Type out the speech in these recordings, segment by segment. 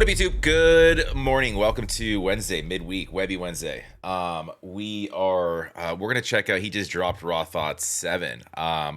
What up, YouTube? Good morning. Welcome to Wednesday, midweek, Webby Wednesday. We're gonna check out. He just dropped Raw Thoughts 7.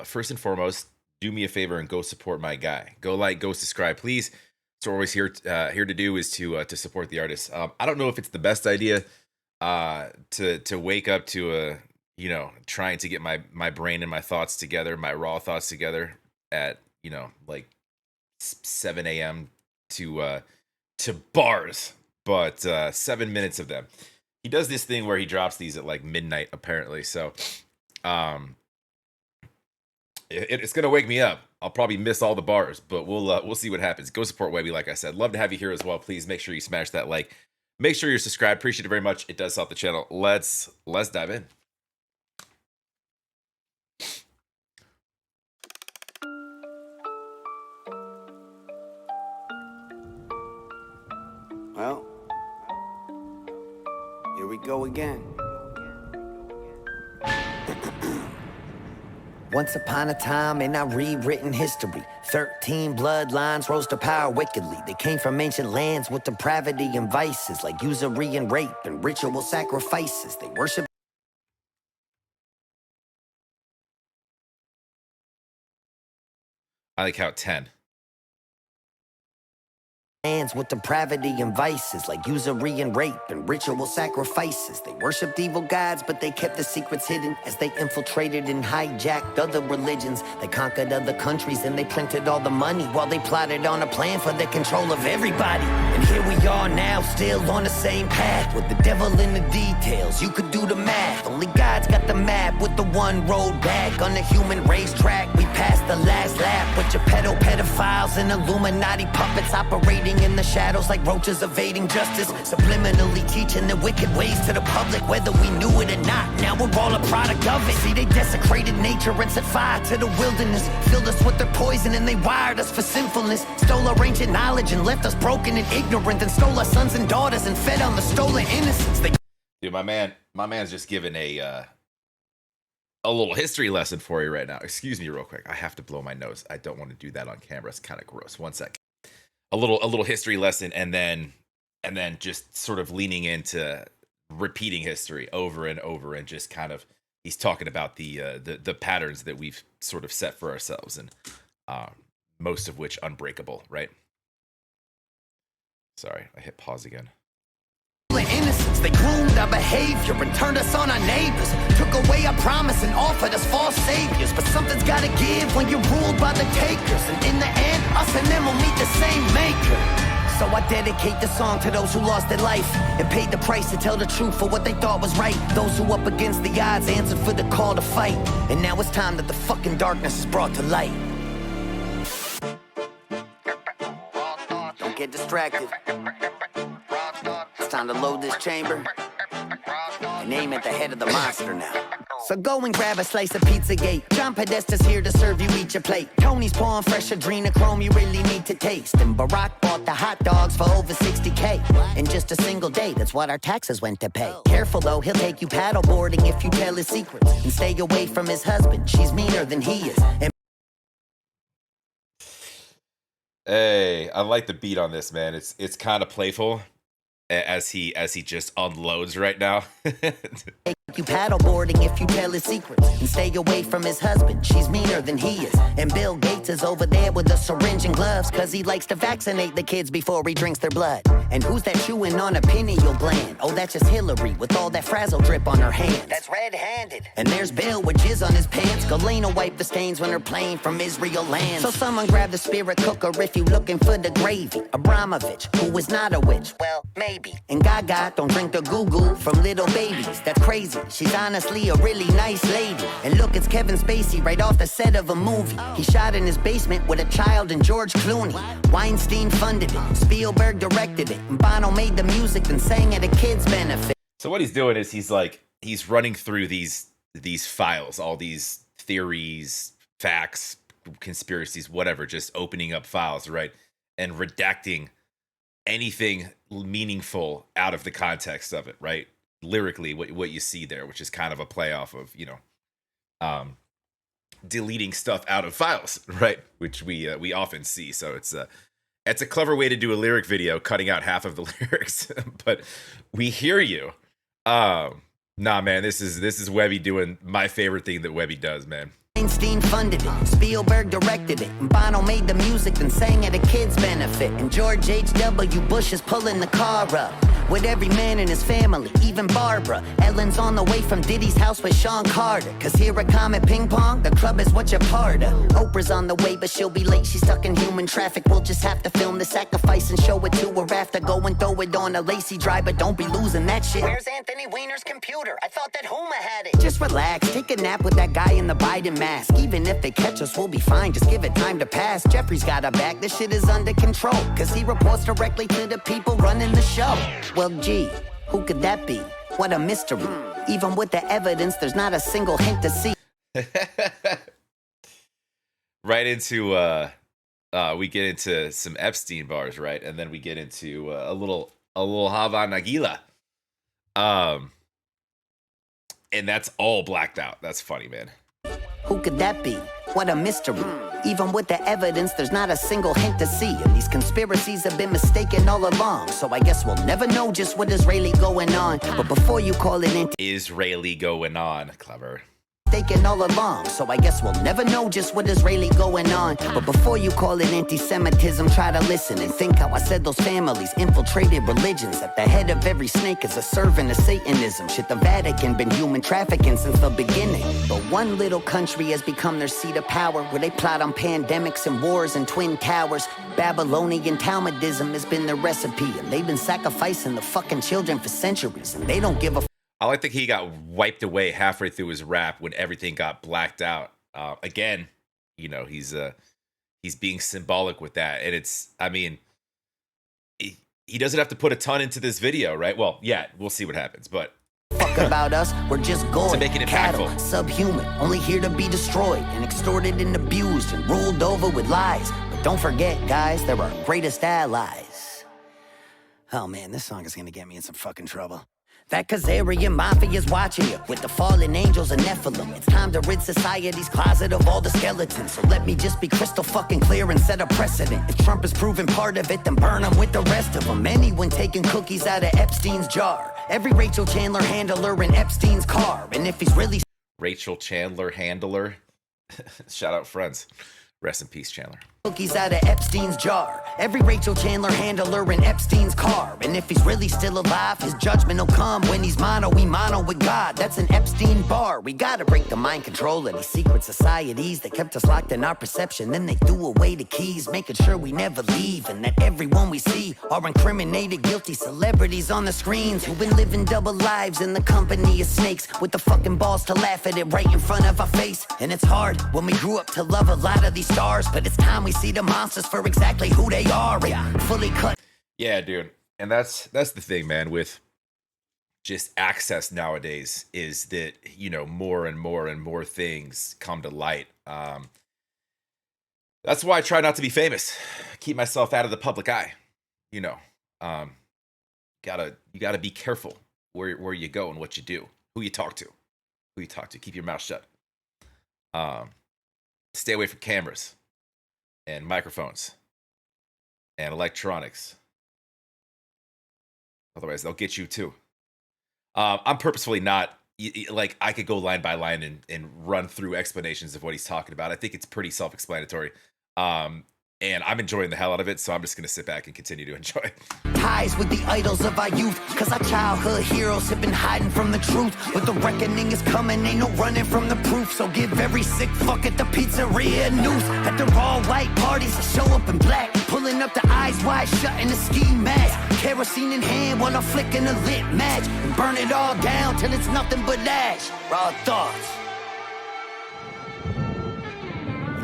First and foremost, do me a favor and go support my guy. Go like, go subscribe, please. That's what we're always here to do is to support the artist. I don't know if it's the best idea to wake up to trying to get my brain and my thoughts together, my raw thoughts together at like 7 a.m. to bars, but 7 minutes of them. He does this thing where he drops these at like midnight, apparently. So it's gonna wake me up. I'll probably miss all the bars, but we'll see what happens. Go support Webby, like I said. Love to have you here as well. Please make sure you smash that like. Make sure you're subscribed. Appreciate it very much. It does help the channel. Let's dive in. Well, here we go again. Once upon a time in our rewritten history, 13 bloodlines rose to power wickedly. They came from ancient lands with depravity and vices, like usury and rape and ritual sacrifices. They worship I like how 10. lands with depravity and vices, like usury and rape and ritual sacrifices. They worshipped evil gods, but they kept the secrets hidden as they infiltrated and hijacked other religions. They conquered other countries and they printed all the money while they plotted on a plan for the control of everybody. And here we are now, still on the same path, with the devil in the details. You could do the math. Only God's got the map with the one road back. On the human racetrack, we passed the last lap with your pedophiles and Illuminati puppets operating in the shadows like roaches evading justice, subliminally teaching the wicked ways to the public, whether we knew it or not. Now we're all a product of it. See, they desecrated nature and set fire to the wilderness, filled us with their poison and they wired us for sinfulness, stole our ancient knowledge and left us broken and ignorant, and stole our sons and daughters and fed on the stolen innocence. Dude, my man's just giving a little history lesson for you right now. Excuse me real quick. I have to blow my nose. I don't want to do that on camera. It's kind of gross. One sec. A little history lesson, and then just sort of leaning into repeating history over and over, and just kind of he's talking about the patterns that we've sort of set for ourselves, and most of which unbreakable, right? Sorry, I hit pause again. Innocence, they groomed our behavior and turned us on our neighbors, took away our promise and offered us false saviors. But something's gotta give when you're ruled by the takers, and in the end, us and them will meet the same maker. So I dedicate the song to those who lost their life and paid the price to tell the truth for what they thought was right. Those who up against the odds answered for the call to fight, and now it's time that the fucking darkness is brought to light. Don't get distracted. Time to load this chamber and aim at the head of the monster now. So go and grab a slice of Pizzagate. John Podesta's here to serve you each a plate. Tony's pouring fresh adrenochrome you really need to taste. And Barack bought the hot dogs for over 60K in just a single day. That's what our taxes went to pay. Careful though, he'll take you paddleboarding if you tell his secrets, and stay away from his husband. She's meaner than he is. And Hey, I like the beat on this, man. It's kind of playful as he just unloads right now. you paddleboarding if you tell his secrets, and stay away from his husband. She's meaner than he is. And Bill Gates is over there with a syringe and gloves, cause he likes to vaccinate the kids before he drinks their blood. And who's that chewing on a pineal gland? Oh, that's just Hillary with all that frazzle drip on her hands. That's red-handed. And there's Bill with jizz on his pants. Galena wiped the stains when her plane from Israel lands. So someone grab the spirit cooker if you looking for the gravy. Abramovich, who is not a witch, well, maybe. And Gaga don't drink the goo-goo from little babies. That's crazy. She's honestly a really nice lady. And look, it's Kevin Spacey right off the set of a movie. He shot in his basement with a child and George Clooney. Weinstein funded it, Spielberg directed it, and Bono made the music and sang at a kid's benefit. So what he's doing is he's running through these files, all these theories, facts, conspiracies, whatever, just opening up files, right? And redacting anything meaningful out of the context of it, right? Lyrically, what you see there, which is kind of a play off of, deleting stuff out of files, right? Which we often see. So It's a clever way to do a lyric video, cutting out half of the lyrics, but we hear you. Nah, man, this is Webby doing my favorite thing that Webby does, man. Einstein funded it, Spielberg directed it, and Bono made the music and sang at a kid's benefit, and George H.W. Bush is pulling the car up with every man in his family, even Barbara. Ellen's on the way from Diddy's house with Sean Carter, cause here at Comet Ping Pong, the club is what you're part of. Oprah's on the way, but she'll be late, she's stuck in human traffic. We'll just have to film the sacrifice and show it to her after. Go and throw it on a lacy dry, but don't be losing that shit. Where's Anthony Weiner's computer? I thought that Huma had it. Just relax, take a nap with that guy in the Biden mask. Even if they catch us, we'll be fine, just give it time to pass. Jeffrey's got our back, this shit is under control, cause he reports directly to the people running the show. Well, gee, who could that be? What a mystery. Even with the evidence, there's not a single hint to see. Right into we get into some Epstein bars, right? And then we get into a little Hava Nagila. And that's all blacked out. That's funny, man. Who could that be? What a mystery. Even with the evidence, there's not a single hint to see. And these conspiracies have been mistaken all along. So I guess we'll never know just what is really going on. But before you call it Israeli going on. Clever. mistaken all along. So I guess we'll never know just what is really going on. But before you call it anti-Semitism, try to listen and think how I said those families infiltrated religions. At the head of every snake is a servant of Satanism. Shit, the Vatican been human trafficking since the beginning. But one little country has become their seat of power, where they plot on pandemics and wars and twin towers. Babylonian Talmudism has been their recipe, and they've been sacrificing the fucking children for centuries, and they don't give a I like that he got wiped away halfway through his rap when everything got blacked out. Again, you know, he's being symbolic with that, and it's, I mean, he doesn't have to put a ton into this video, right? Well, yeah, we'll see what happens, but fuck about us, we're just going to make it cattle, impactful. Subhuman, only here to be destroyed and extorted and abused and ruled over with lies. But don't forget, guys, they're our greatest allies. Oh man, this song is gonna get me in some fucking trouble. That Khazarian Mafia's watching you with the fallen angels and Nephilim. It's time to rid society's closet of all the skeletons. So let me just be crystal fucking clear and set a precedent. If Trump is proven part of it, then burn him with the rest of them. Anyone taking cookies out of Epstein's jar. Every Rachel Chandler handler in Epstein's car. And if he's really Rachel Chandler handler, shout out Friends. Rest in peace, Chandler. cookies out of Epstein's jar. Every Rachel Chandler handler in Epstein's car. And if he's really still alive, his judgment will come when he's mono with God. That's an Epstein bar. We gotta break the mind control of these secret societies that kept us locked in our perception. Then they threw away the keys, making sure we never leave. And that everyone we see are incriminated, guilty celebrities on the screens who've been living double lives in the company of snakes, with the fucking balls to laugh at it right in front of our face. And it's hard when we grew up to love a lot of these stars, but it's time we see the monsters for exactly who they are. Fully cut. Yeah, dude. And that's the thing, man, with just access nowadays, is that, you know, more and more and more things come to light. That's why I try not to be famous. Keep myself out of the public eye. You know, you gotta be careful where you go and what you do, who you talk to. Keep your mouth shut. Stay away from cameras and microphones and electronics. Otherwise, they'll get you too. I'm purposefully not, like, I could go line by line and run through explanations of what he's talking about. I think it's pretty self-explanatory. And I'm enjoying the hell out of it, so I'm just going to sit back and continue to enjoy. Ties with the idols of our youth, cause our childhood heroes have been hiding from the truth. But the reckoning is coming, ain't no running from the proof. So give every sick fuck at the pizzeria a noose. At the all white parties, show up in black, pulling up the eyes wide shut in a ski mask. Kerosene in hand while I'm flicking a lit match, and burn it all down till it's nothing but ash. Raw thoughts.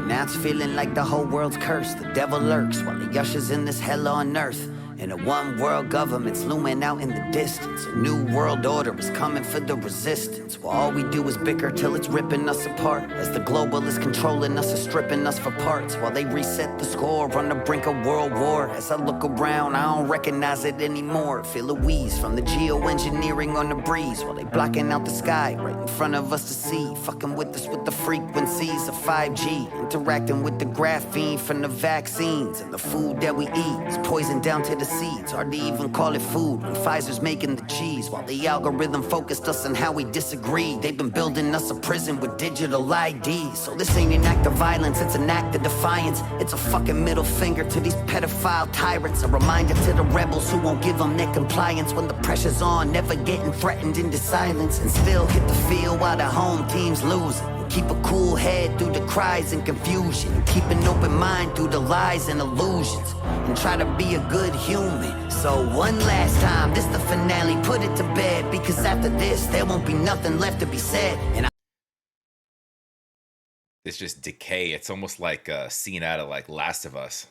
Now it's feeling like the whole world's cursed. The devil lurks while he ushers in this hell on earth. And a one world government's looming out in the distance. A new world order is coming for the resistance. While all we do is bicker till it's ripping us apart. As the globalists controlling us and stripping us for parts. While they reset the score on the brink of world war. As I look around, I don't recognize it anymore. Feel a wheeze from the geoengineering on the breeze. While they blocking out the sky right in front of us to see. Fucking with us with the frequencies of 5G. Interacting with the graphene from the vaccines. And the food that we eat is poison down to the seeds. Hard to even call it food when Pfizer's making the cheese. While the algorithm focused us on how we disagree. They've been building us a prison with digital IDs. So this ain't an act of violence, it's an act of defiance. It's a fucking middle finger to these pedophile tyrants. A reminder to the rebels who won't give them their compliance. When the pressure's on, never getting threatened into silence. And still hit the field while the home team's losing. Keep a cool head through the cries and confusion. Keep an open mind through the lies and illusions. And try to be a good human. So one last time, this the finale, put it to bed. Because after this, there won't be nothing left to be said. And It's just decay. It's almost like a scene out of like Last of Us,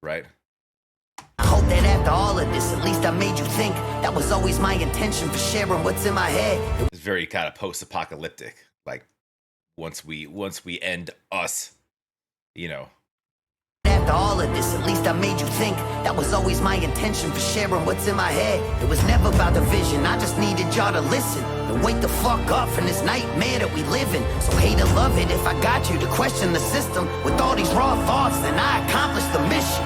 right? I hope that after all of this, at least I made you think. That was always my intention for sharing what's in my head. It's very kind of post-apocalyptic. Like once we end us, you know. After all of this, at least I made you think. That was always my intention for sharing what's in my head. It was never about the vision, I just needed y'all to listen. And wake the fuck up from this nightmare that we live in. So hate or love it if I got you to question the system. With all these raw thoughts, then I accomplished the mission.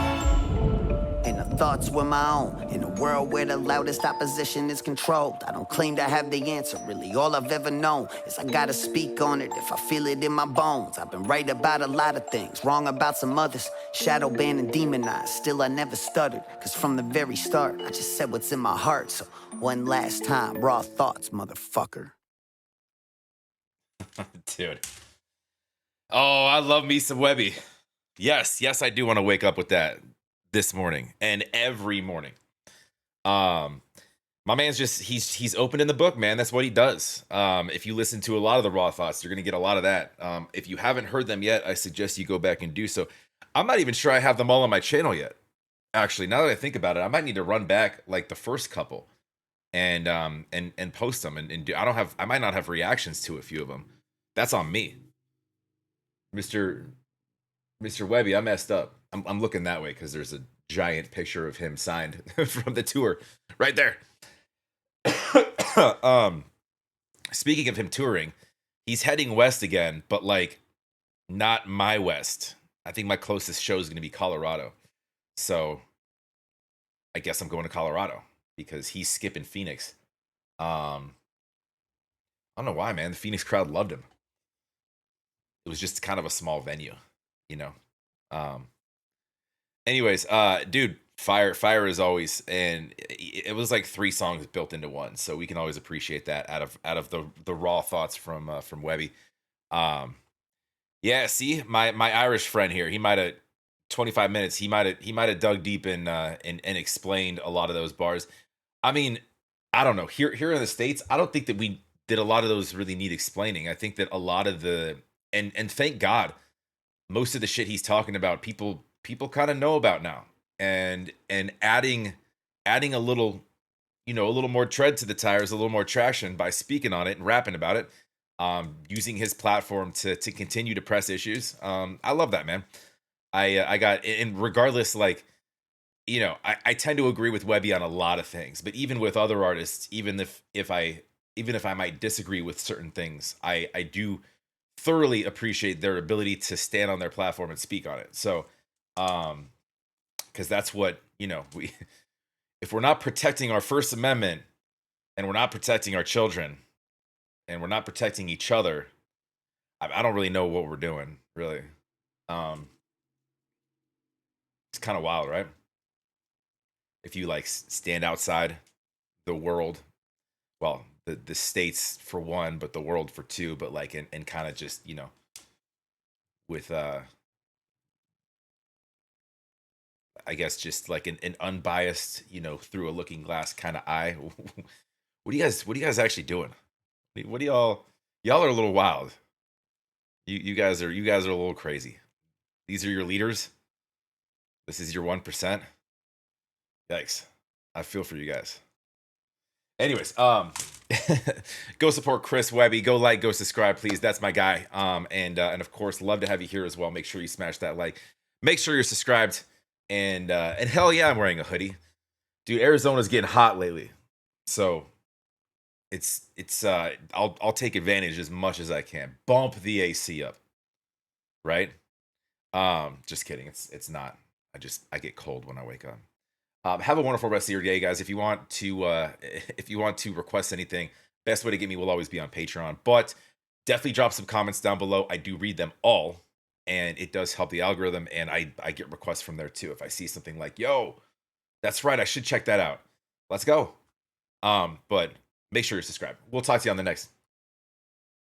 And the thoughts were my own. In a world where the loudest opposition is controlled. I don't claim to have the answer, really all I've ever known is I gotta speak on it if I feel it in my bones. I've been right about a lot of things, wrong about some others. Shadow banned and demonized, still I never stuttered. Cause from the very start, I just said what's in my heart. So one last time, raw thoughts, motherfucker. Dude. Oh, I love me some Webby. Yes, I do want to wake up with that this morning and every morning. My man's just he's opening the book, man. That's what he does. If you listen to a lot of the raw thoughts, you're gonna get a lot of that. If you haven't heard them yet, I suggest you go back and do so. I'm not even sure I have them all on my channel yet. Actually, now that I think about it, I might need to run back like the first couple and post them and do. I might not have reactions to a few of them. That's on me. Mr. Webby, I messed up. I'm looking that way because there's a giant picture of him signed from the tour right there. Speaking of him touring, he's heading west again, but like not my west. I think my closest show is going to be Colorado. So I guess I'm going to Colorado because he's skipping Phoenix. I don't know why, man. The Phoenix crowd loved him. It was just kind of a small venue, you know. Anyways, dude, fire as always, and it was like 3 songs built into one, so we can always appreciate that out of the raw thoughts from Webby. Yeah, see, my Irish friend here, he might have 25 minutes. He might have dug deep and explained a lot of those bars. I mean, I don't know. Here in the States, I don't think that we did a lot of those really need explaining. I think that a lot of the and thank God, most of the shit he's talking about, people kind of know about now, and adding a little, you know, a little more tread to the tires, a little more traction by speaking on it and rapping about it, using his platform to continue to press issues. I love that, man. I got, and regardless, like, you know, I tend to agree with Webby on a lot of things, but even with other artists, even if I might disagree with certain things, I do thoroughly appreciate their ability to stand on their platform and speak on it. So, because that's what, you know, if we're not protecting our First Amendment, and we're not protecting our children, and we're not protecting each other, I don't really know what we're doing, really. It's kind of wild, right? If you like stand outside the world, well, the states for one, but the world for two, but like and kind of just, you know, with I guess just like an unbiased, you know, through a looking glass kind of eye. What are you guys actually doing? What do y'all are a little wild. You guys are a little crazy. These are your leaders. This is your 1%. Yikes. I feel for you guys. Anyways, go support Chris Webby. Go like, go subscribe, please. That's my guy. And of course, love to have you here as well. Make sure you smash that like. Make sure you're subscribed. And hell yeah, I'm wearing a hoodie. Dude, Arizona's getting hot lately. So I'll take advantage as much as I can. Bump the AC up. Right? Just kidding. It's not. I get cold when I wake up. Have a wonderful rest of your day, guys. If you want to request anything, best way to get me will always be on Patreon. But definitely drop some comments down below. I do read them all, and it does help the algorithm. And I get requests from there too. If I see something like, "Yo, that's right, I should check that out." Let's go. But make sure you're subscribed. We'll talk to you on the next